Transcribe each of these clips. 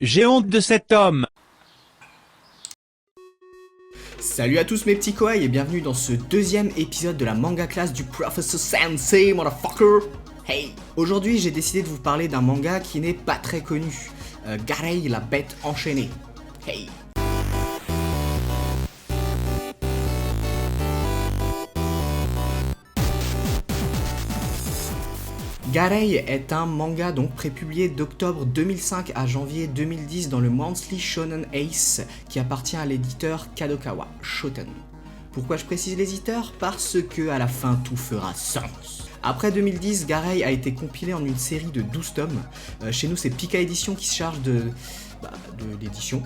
J'ai honte de cet homme. Salut à tous mes petits koaïs et bienvenue dans ce deuxième épisode de la manga class du Professor Sensei, motherfucker. Hey. Aujourd'hui j'ai décidé de vous parler d'un manga qui n'est pas très connu, Garei la bête enchaînée. Hey. Garei est un manga donc prépublié d'octobre 2005 à janvier 2010 dans le Monthly Shonen Ace qui appartient à l'éditeur Kadokawa Shoten. Pourquoi je précise l'éditeur ? Parce que à la fin tout fera sens. Après 2010, Garei a été compilé en une série de 12 tomes. Chez nous c'est Pika Édition qui se charge de l'édition.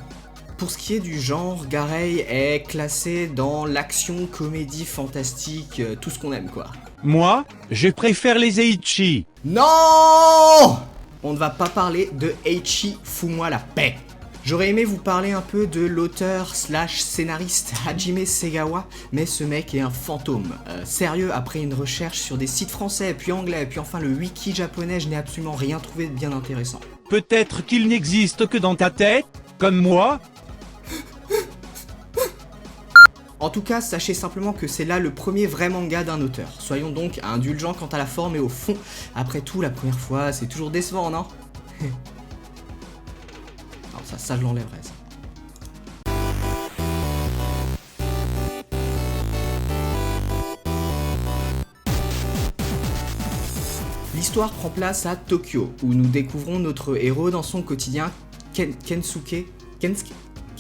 Pour ce qui est du genre, Garei est classé dans l'action, comédie, fantastique, tout ce qu'on aime quoi. Moi, je préfère les Eichi. Non! On ne va pas parler de Eiichi, fous-moi la paix. J'aurais aimé vous parler un peu de l'auteur slash scénariste Hajime Segawa, mais ce mec est un fantôme. Sérieux, après une recherche sur des sites français, puis anglais, puis enfin le wiki japonais, je n'ai absolument rien trouvé de bien intéressant. Peut-être qu'il n'existe que dans ta tête, comme moi. En tout cas, sachez simplement que c'est là le premier vrai manga d'un auteur. Soyons donc indulgents quant à la forme et au fond. Après tout, la première fois, c'est toujours décevant, non? Alors ça je l'enlèverai, ça. L'histoire prend place à Tokyo, où nous découvrons notre héros dans son quotidien Kensuke. Kanzuke?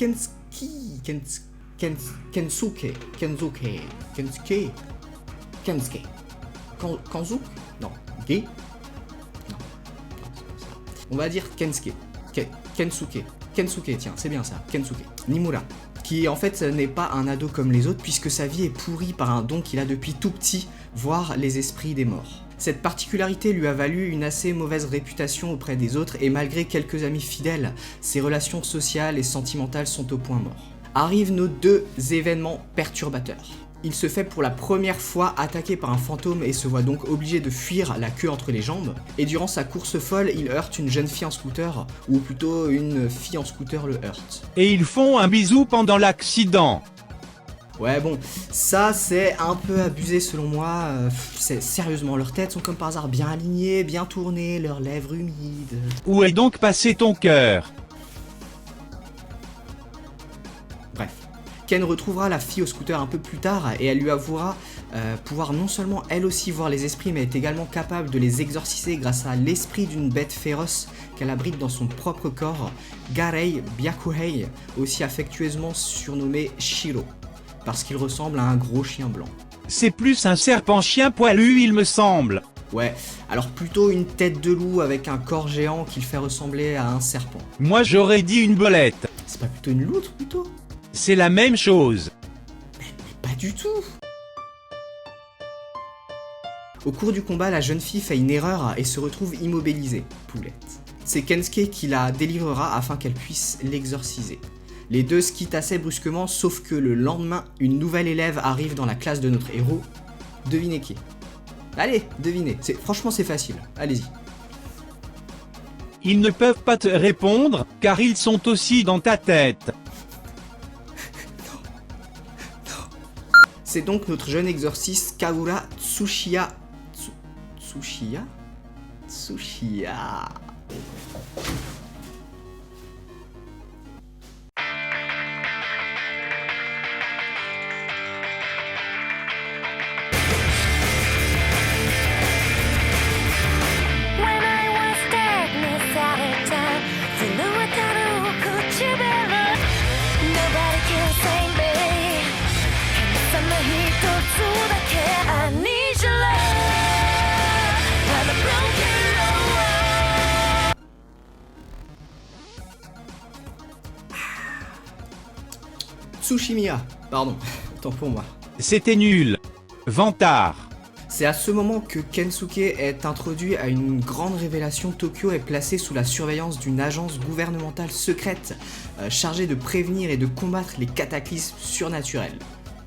Non. Ge? Non, c'est ça. On va dire Kensuke, tiens, c'est bien ça, Kensuke. Nimura, qui en fait n'est pas un ado comme les autres puisque sa vie est pourrie par un don qu'il a depuis tout petit, voir les esprits des morts. Cette particularité lui a valu une assez mauvaise réputation auprès des autres et malgré quelques amis fidèles, ses relations sociales et sentimentales sont au point mort. Arrivent nos deux événements perturbateurs. Il se fait pour la première fois attaquer par un fantôme et se voit donc obligé de fuir la queue entre les jambes. Et durant sa course folle, il heurte une jeune fille en scooter, ou plutôt une fille en scooter le heurte. Et ils font un bisou pendant l'accident. Ouais bon, ça c'est un peu abusé selon moi, sérieusement, leurs têtes sont comme par hasard bien alignées, bien tournées, leurs lèvres humides... Où est donc passé ton cœur ? Bref, Ken retrouvera la fille au scooter un peu plus tard et elle lui avouera pouvoir non seulement elle aussi voir les esprits mais est également capable de les exorciser grâce à l'esprit d'une bête féroce qu'elle abrite dans son propre corps, Garei Byakuhei, aussi affectueusement surnommé Shiro, parce qu'il ressemble à un gros chien blanc. C'est plus un serpent-chien poilu, il me semble. Ouais, alors plutôt une tête de loup avec un corps géant qui le fait ressembler à un serpent. Moi j'aurais dit une belette. C'est pas plutôt une loutre plutôt ? C'est la même chose. Mais pas du tout. Au cours du combat, la jeune fille fait une erreur et se retrouve immobilisée. Poulette. C'est Kensuke qui la délivrera afin qu'elle puisse l'exorciser. Les deux se quittent assez brusquement, sauf que le lendemain, une nouvelle élève arrive dans la classe de notre héros. Devinez qui ? Allez, devinez. Franchement, c'est facile. Allez-y. Ils ne peuvent pas te répondre, car ils sont aussi dans ta tête. C'est donc notre jeune exorciste Kagura Tsushiya. Tsushiya. Tsushimiya, pardon, autant pour moi. C'était nul. Vantard. C'est à ce moment que Kensuke est introduit à une grande révélation. Tokyo est placé sous la surveillance d'une agence gouvernementale secrète chargée de prévenir et de combattre les cataclysmes surnaturels.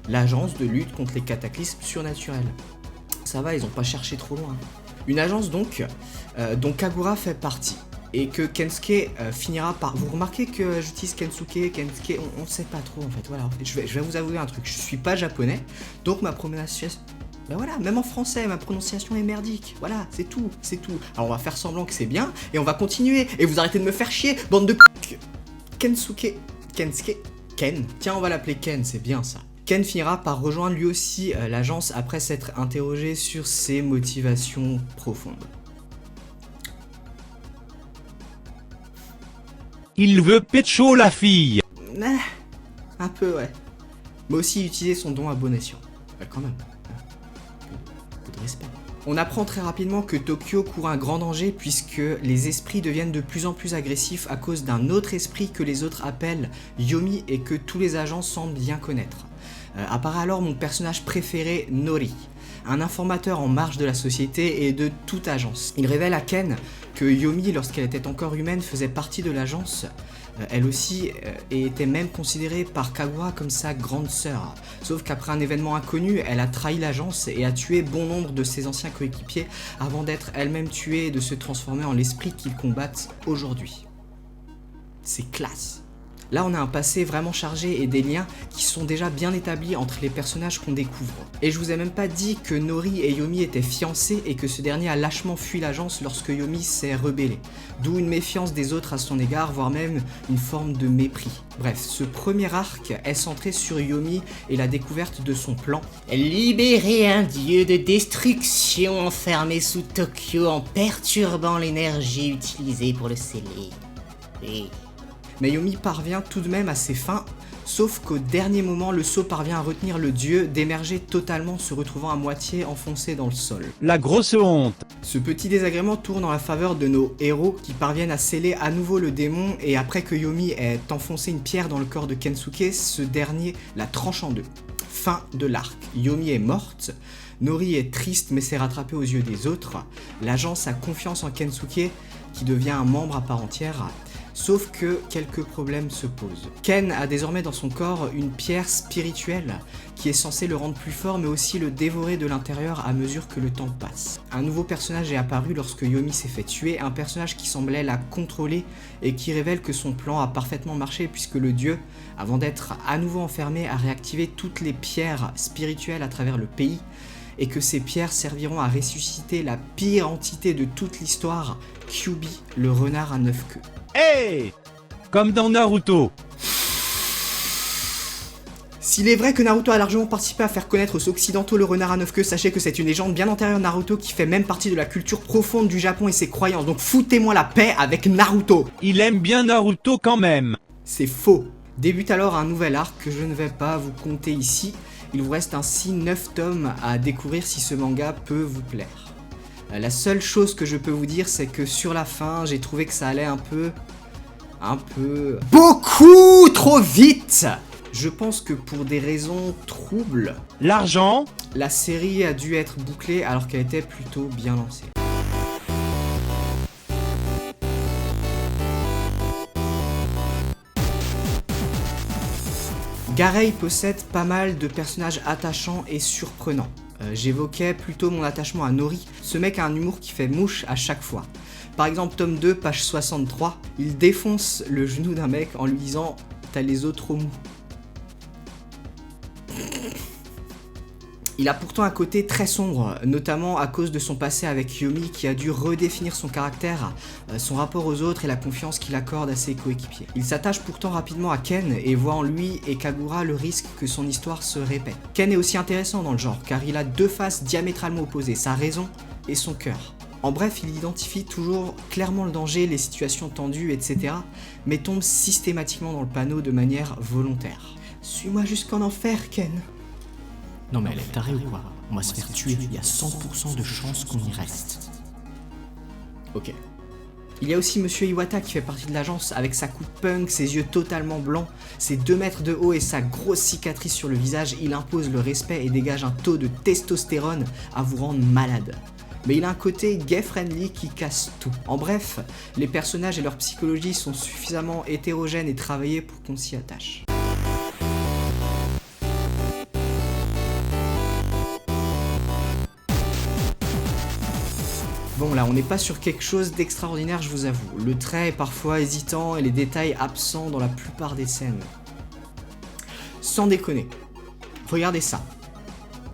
L'agence de lutte contre les cataclysmes surnaturels. Ça va, ils ont pas cherché trop loin. Une agence donc, dont Kagura fait partie. et que Kensuke finira par... Vous remarquez que j'utilise Kensuke, on sait pas trop en fait, voilà, en fait, je vais vous avouer un truc, je suis pas japonais, donc ma prononciation... Ben voilà, même en français, ma prononciation est merdique, voilà, c'est tout. Alors on va faire semblant que c'est bien, et on va continuer, et vous arrêtez de me faire chier, bande de Kensuke, Ken, tiens on va l'appeler Ken, c'est bien ça. Ken finira par rejoindre lui aussi l'agence après s'être interrogé sur ses motivations profondes. Il veut pécho la fille. Un peu, ouais. Mais aussi utiliser son don à bon escient. Quand même. Un peu de respect. On apprend très rapidement que Tokyo court un grand danger puisque les esprits deviennent de plus en plus agressifs à cause d'un autre esprit que les autres appellent Yomi et que tous les agents semblent bien connaître. Apparaît alors mon personnage préféré, Nori, un informateur en marge de la société et de toute agence. Il révèle à Ken que Yomi, lorsqu'elle était encore humaine, faisait partie de l'agence, elle aussi, et était même considérée par Kagura comme sa grande sœur. Sauf qu'après un événement inconnu, elle a trahi l'agence et a tué bon nombre de ses anciens coéquipiers avant d'être elle-même tuée et de se transformer en l'esprit qu'ils combattent aujourd'hui. C'est classe. Là, on a un passé vraiment chargé et des liens qui sont déjà bien établis entre les personnages qu'on découvre. Et je vous ai même pas dit que Nori et Yomi étaient fiancés et que ce dernier a lâchement fui l'agence lorsque Yomi s'est rebellé. D'où une méfiance des autres à son égard, voire même une forme de mépris. Bref, ce premier arc est centré sur Yomi et la découverte de son plan. Libérer un dieu de destruction enfermé sous Tokyo en perturbant l'énergie utilisée pour le sceller. Oui. Mais Yomi parvient tout de même à ses fins, sauf qu'au dernier moment, le sceau parvient à retenir le dieu d'émerger totalement, se retrouvant à moitié enfoncé dans le sol. La grosse honte. Ce petit désagrément tourne en la faveur de nos héros qui parviennent à sceller à nouveau le démon et après que Yomi ait enfoncé une pierre dans le corps de Kensuke, ce dernier la tranche en deux. Fin de l'arc. Yomi est morte, Nori est triste mais s'est rattrapée aux yeux des autres, l'agence a confiance en Kensuke qui devient un membre à part entière. Sauf que quelques problèmes se posent. Ken a désormais dans son corps une pierre spirituelle qui est censée le rendre plus fort mais aussi le dévorer de l'intérieur à mesure que le temps passe. Un nouveau personnage est apparu lorsque Yomi s'est fait tuer, un personnage qui semblait la contrôler et qui révèle que son plan a parfaitement marché puisque le dieu, avant d'être à nouveau enfermé, a réactivé toutes les pierres spirituelles à travers le pays et que ces pierres serviront à ressusciter la pire entité de toute l'histoire, Kyuubi, le renard à 9 queues. Hey! Comme dans Naruto. S'il est vrai que Naruto a largement participé à faire connaître aux occidentaux le renard à 9 queues, sachez que c'est une légende bien antérieure à Naruto qui fait même partie de la culture profonde du Japon et ses croyances, donc foutez-moi la paix avec Naruto. Il aime bien Naruto quand même. C'est faux. Débute alors un nouvel arc que je ne vais pas vous conter ici, il vous reste ainsi 9 tomes à découvrir si ce manga peut vous plaire. La seule chose que je peux vous dire, c'est que sur la fin, j'ai trouvé que ça allait un peu... beaucoup trop vite. Je pense que pour des raisons troubles, L'argent. la série a dû être bouclée alors qu'elle était plutôt bien lancée. Garei possède pas mal de personnages attachants et surprenants. J'évoquais plutôt mon attachement à Nori, ce mec a un humour qui fait mouche à chaque fois. Par exemple, tome 2, page 63, il défonce le genou d'un mec en lui disant « T'as les os trop mous ». Il a pourtant un côté très sombre, notamment à cause de son passé avec Yomi qui a dû redéfinir son caractère, son rapport aux autres et la confiance qu'il accorde à ses coéquipiers. Il s'attache pourtant rapidement à Ken et voit en lui et Kagura le risque que son histoire se répète. Ken est aussi intéressant dans le genre car il a deux faces diamétralement opposées, sa raison et son cœur. En bref, il identifie toujours clairement le danger, les situations tendues, etc. mais tombe systématiquement dans le panneau de manière volontaire. Suis-moi jusqu'en enfer, Ken. Non mais elle est tarée ou quoi? On va se faire tuer, il y a 100% de chances qu'on y reste. Ok. Il y a aussi Monsieur Iwata qui fait partie de l'agence avec sa coupe punk, ses yeux totalement blancs, ses 2 mètres de haut et sa grosse cicatrice sur le visage. Il impose le respect et dégage un taux de testostérone à vous rendre malade. Mais il a un côté gay-friendly qui casse tout. En bref, les personnages et leur psychologie sont suffisamment hétérogènes et travaillés pour qu'on s'y attache. Bon là, on n'est pas sur quelque chose d'extraordinaire, je vous avoue. Le trait est parfois hésitant et les détails absents dans la plupart des scènes. Sans déconner. Regardez ça.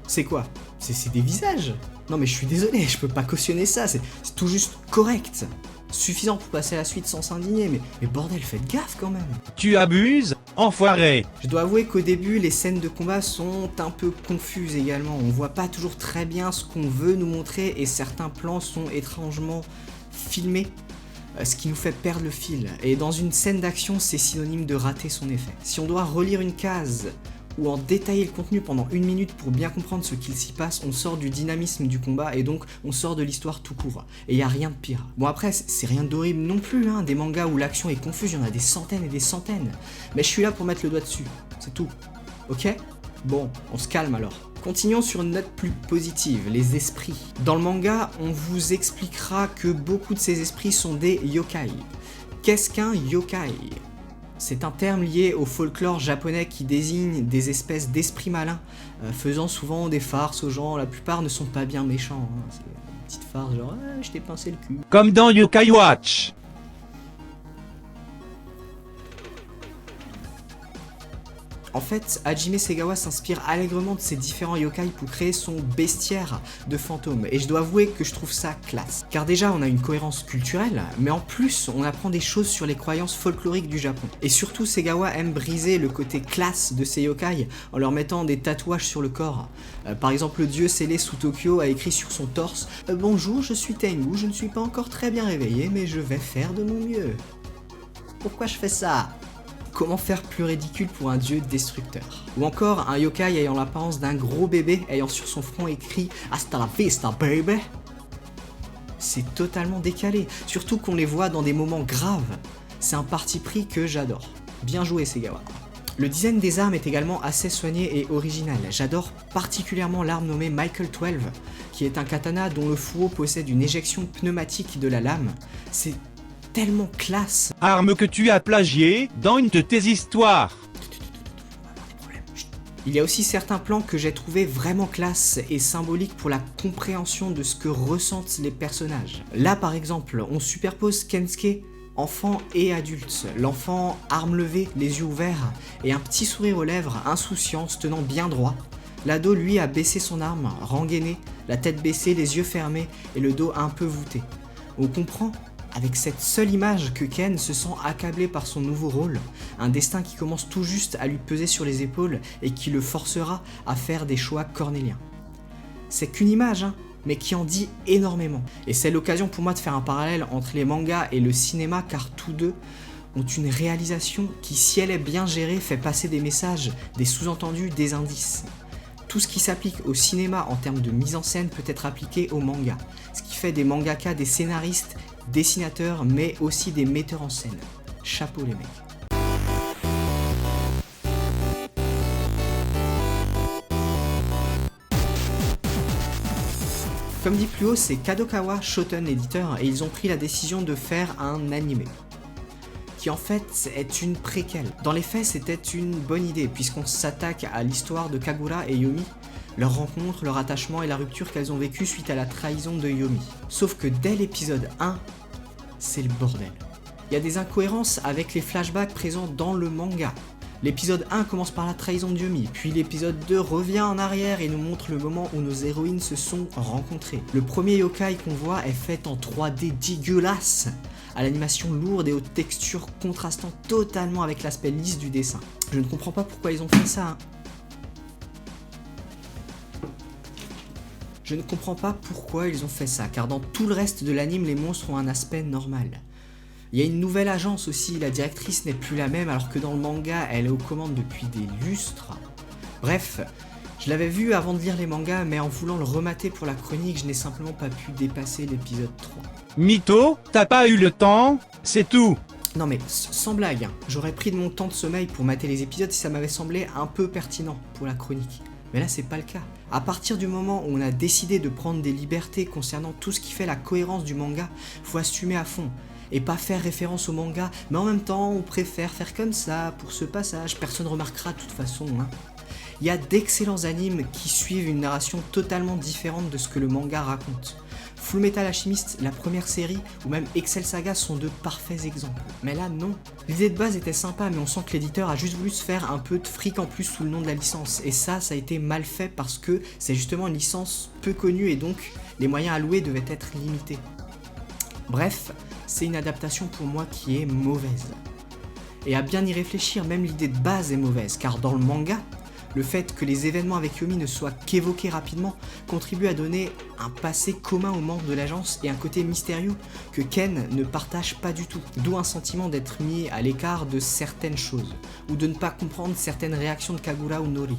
C'est quoi? C'est des visages. Non mais je suis désolé, je peux pas cautionner ça, c'est tout juste correct. Suffisant pour passer à la suite sans s'indigner, mais bordel, faites gaffe quand même. Tu abuses, enfoiré. Je dois avouer qu'au début, les scènes de combat sont un peu confuses également. On voit pas toujours très bien ce qu'on veut nous montrer et certains plans sont étrangement filmés, ce qui nous fait perdre le fil. Et dans une scène d'action, c'est synonyme de rater son effet. Si on doit relire une case ou en détailler le contenu pendant 1 minute pour bien comprendre ce qu'il s'y passe, on sort du dynamisme du combat et donc on sort de l'histoire tout court. Et y a rien de pire. Bon après, c'est rien d'horrible non plus, hein. Des mangas où l'action est confuse, il y en a des centaines et des centaines. Mais je suis là pour mettre le doigt dessus, c'est tout. Ok? Bon, on se calme alors. Continuons sur une note plus positive, les esprits. Dans le manga, on vous expliquera que beaucoup de ces esprits sont des yokai. Qu'est-ce qu'un yokai ? C'est un terme lié au folklore japonais qui désigne des espèces d'esprits malins, faisant souvent des farces aux gens. La plupart ne sont pas bien méchants, hein. C'est une petite farce genre ah, je t'ai pincé le cul. Comme dans Yokai Watch. En fait, Hajime Segawa s'inspire allègrement de ces différents yokai pour créer son bestiaire de fantômes, et je dois avouer que je trouve ça classe. Car déjà, on a une cohérence culturelle, mais en plus, on apprend des choses sur les croyances folkloriques du Japon. Et surtout, Segawa aime briser le côté classe de ces yokai en leur mettant des tatouages sur le corps. Par exemple, le dieu scellé sous Tokyo a écrit sur son torse « Bonjour, je suis Tengu, je ne suis pas encore très bien réveillé, mais je vais faire de mon mieux. » Pourquoi je fais ça ? Comment faire plus ridicule pour un dieu destructeur? Ou encore un yokai ayant l'apparence d'un gros bébé ayant sur son front écrit « Hasta la vista, baby !» C'est totalement décalé, surtout qu'on les voit dans des moments graves. C'est un parti pris que j'adore. Bien joué Segawa. Le design des armes est également assez soigné et original. J'adore particulièrement l'arme nommée Michael 12, qui est un katana dont le fourreau possède une éjection pneumatique de la lame. C'est tellement classe. Arme que tu as plagiée dans une de tes histoires. Il y a aussi certains plans que j'ai trouvé vraiment classe et symboliques pour la compréhension de ce que ressentent les personnages. Là par exemple, on superpose Kensuke, enfant et adulte. L'enfant, arme levée, les yeux ouverts et un petit sourire aux lèvres, insouciant, se tenant bien droit. L'ado lui a baissé son arme, rengainé, la tête baissée, les yeux fermés et le dos un peu voûté. On comprend avec cette seule image que Ken se sent accablé par son nouveau rôle, un destin qui commence tout juste à lui peser sur les épaules et qui le forcera à faire des choix cornéliens. C'est qu'une image, hein, mais qui en dit énormément. Et c'est l'occasion pour moi de faire un parallèle entre les mangas et le cinéma, car tous deux ont une réalisation qui, si elle est bien gérée, fait passer des messages, des sous-entendus, des indices. Tout ce qui s'applique au cinéma en termes de mise en scène peut être appliqué au manga, ce qui fait des mangaka des scénaristes, dessinateurs, mais aussi des metteurs en scène. Chapeau les mecs. Comme dit plus haut, c'est Kadokawa Shoten Editor et ils ont pris la décision de faire un animé, qui en fait est une préquelle. Dans les faits, c'était une bonne idée, puisqu'on s'attaque à l'histoire de Kagura et Yomi, leur rencontre, leur attachement et la rupture qu'elles ont vécue suite à la trahison de Yomi. Sauf que dès l'épisode 1, c'est le bordel. Il y a des incohérences avec les flashbacks présents dans le manga. L'épisode 1 commence par la trahison de Yomi, puis l'épisode 2 revient en arrière et nous montre le moment où nos héroïnes se sont rencontrées. Le premier yokai qu'on voit est fait en 3D dégueulasse, à l'animation lourde et aux textures contrastant totalement avec l'aspect lisse du dessin. Je ne comprends pas pourquoi ils ont fait ça, hein. Je ne comprends pas pourquoi ils ont fait ça, car dans tout le reste de l'anime, les monstres ont un aspect normal. Il y a une nouvelle agence aussi, la directrice n'est plus la même alors que dans le manga, elle est aux commandes depuis des lustres. Bref, je l'avais vu avant de lire les mangas, mais en voulant le remater pour la chronique, je n'ai simplement pas pu dépasser l'épisode 3. Mytho, t'as pas eu le temps, c'est tout. Non mais, sans blague, hein, j'aurais pris de mon temps de sommeil pour mater les épisodes si ça m'avait semblé un peu pertinent pour la chronique. Mais là, c'est pas le cas. À partir du moment où on a décidé de prendre des libertés concernant tout ce qui fait la cohérence du manga, faut assumer à fond. Et pas faire référence au manga, mais en même temps, on préfère faire comme ça pour ce passage. Personne remarquera de toute façon, hein. Il y a d'excellents animes qui suivent une narration totalement différente de ce que le manga raconte. Fullmetal Alchemist, la première série, ou même Excel Saga sont de parfaits exemples. Mais là, non. L'idée de base était sympa, mais on sent que l'éditeur a juste voulu se faire un peu de fric en plus sous le nom de la licence. Et ça a été mal fait parce que c'est justement une licence peu connue et donc les moyens alloués devaient être limités. Bref, c'est une adaptation pour moi qui est mauvaise. Et à bien y réfléchir, même l'idée de base est mauvaise, car dans le manga, le fait que les événements avec Yomi ne soient qu'évoqués rapidement contribue à donner un passé commun aux membres de l'agence et un côté mystérieux que Ken ne partage pas du tout, d'où un sentiment d'être mis à l'écart de certaines choses, ou de ne pas comprendre certaines réactions de Kagura ou Nori.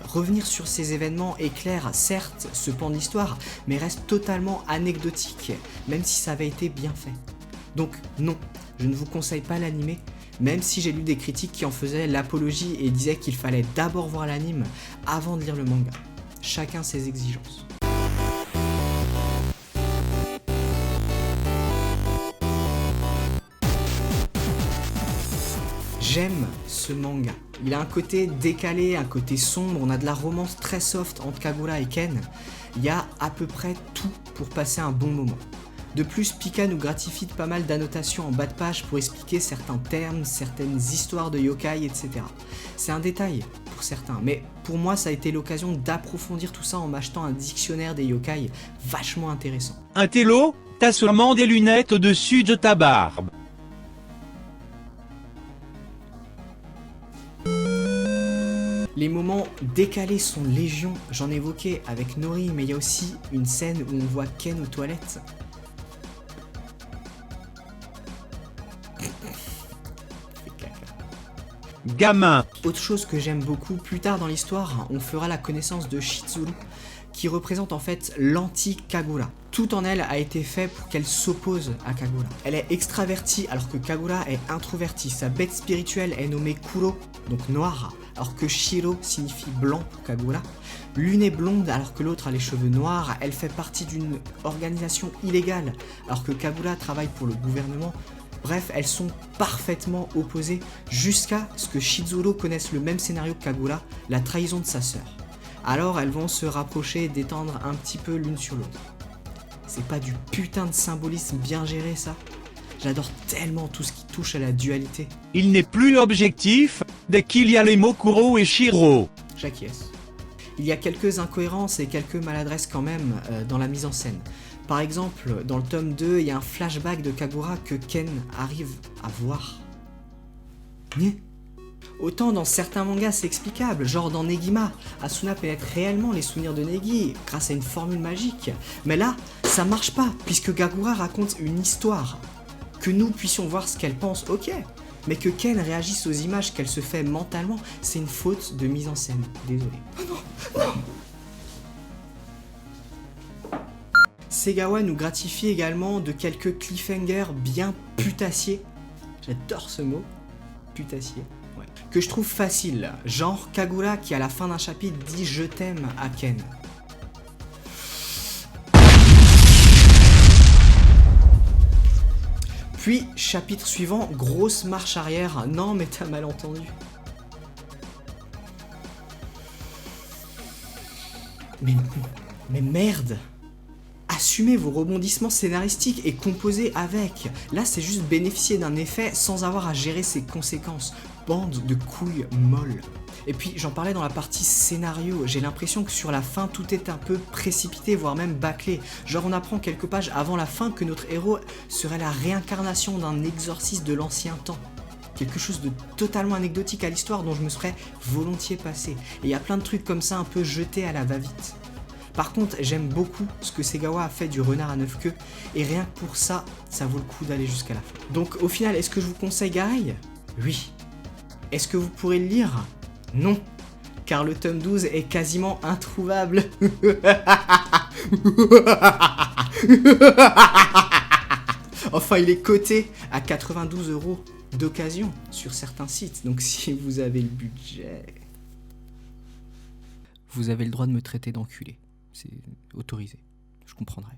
Revenir sur ces événements éclaire certes ce pan de l'histoire, mais reste totalement anecdotique, même si ça avait été bien fait. Donc non, je ne vous conseille pas l'anime, même si j'ai lu des critiques qui en faisaient l'apologie et disaient qu'il fallait d'abord voir l'anime avant de lire le manga. Chacun ses exigences. J'aime ce manga. Il a un côté décalé, un côté sombre, on a de la romance très soft entre Kagura et Ken. Il y a à peu près tout pour passer un bon moment. De plus, Pika nous gratifie de pas mal d'annotations en bas de page pour expliquer certains termes, certaines histoires de yokai, etc. C'est un détail pour certains, mais pour moi ça a été l'occasion d'approfondir tout ça en m'achetant un dictionnaire des yokai vachement intéressant. Un télo, t'as seulement des lunettes au-dessus de ta barbe. Les moments décalés sont légion, j'en évoquais avec Nori, mais il y a aussi une scène où on voit Ken aux toilettes. Gamin. Autre chose que j'aime beaucoup, plus tard dans l'histoire, on fera la connaissance de Shizuru, qui représente en fait l'anti-Kagura. Tout en elle a été fait pour qu'elle s'oppose à Kagura. Elle est extravertie alors que Kagura est introvertie. Sa bête spirituelle est nommée Kuro, donc noire, alors que Shiro signifie blanc pour Kagura. L'une est blonde alors que l'autre a les cheveux noirs. Elle fait partie d'une organisation illégale alors que Kagura travaille pour le gouvernement. Bref, elles sont parfaitement opposées jusqu'à ce que Shizuru connaisse le même scénario que Kagura, la trahison de sa sœur. Alors elles vont se rapprocher et détendre un petit peu l'une sur l'autre. C'est pas du putain de symbolisme bien géré ça? J'adore tellement tout ce qui touche à la dualité. Il n'est plus l'objectif, dès qu'il y a les mots Kuro et Shiro. J'acquiesce. Il y a quelques incohérences et quelques maladresses quand même dans la mise en scène. Par exemple, dans le tome 2, il y a un flashback de Kagura que Ken arrive à voir. Autant dans certains mangas c'est explicable, genre dans Negima, Asuna pénètre réellement les souvenirs de Negi grâce à une formule magique. Mais là, ça marche pas, puisque Kagura raconte une histoire. Que nous puissions voir ce qu'elle pense, ok. Mais que Ken réagisse aux images qu'elle se fait mentalement, c'est une faute de mise en scène. Désolé. Oh non, non. Segawa nous gratifie également de quelques cliffhangers bien putassiers. J'adore ce mot, putassier. Ouais. Que je trouve facile, genre Kagura qui à la fin d'un chapitre dit je t'aime à Ken. Puis, chapitre suivant, grosse marche arrière. Non mais t'as mal entendu. Mais merde! Assumez vos rebondissements scénaristiques et composez avec. Là, c'est juste bénéficier d'un effet sans avoir à gérer ses conséquences. Bande de couilles molles. Et puis, j'en parlais dans la partie scénario. J'ai l'impression que sur la fin, tout est un peu précipité, voire même bâclé. Genre, on apprend quelques pages avant la fin que notre héros serait la réincarnation d'un exorciste de l'ancien temps. Quelque chose de totalement anecdotique à l'histoire dont je me serais volontiers passé. Et il y a plein de trucs comme ça un peu jetés à la va-vite. Par contre, j'aime beaucoup ce que Segawa a fait du renard à 9 queues, et rien que pour ça, ça vaut le coup d'aller jusqu'à la fin. Donc au final, est-ce que je vous conseille Gareil? Oui. Est-ce que vous pourrez le lire? Non. Car le tome 12 est quasiment introuvable. Enfin, il est coté à 92 € d'occasion sur certains sites, donc si vous avez le budget... Vous avez le droit de me traiter d'enculé. C'est autorisé. Je comprendrai.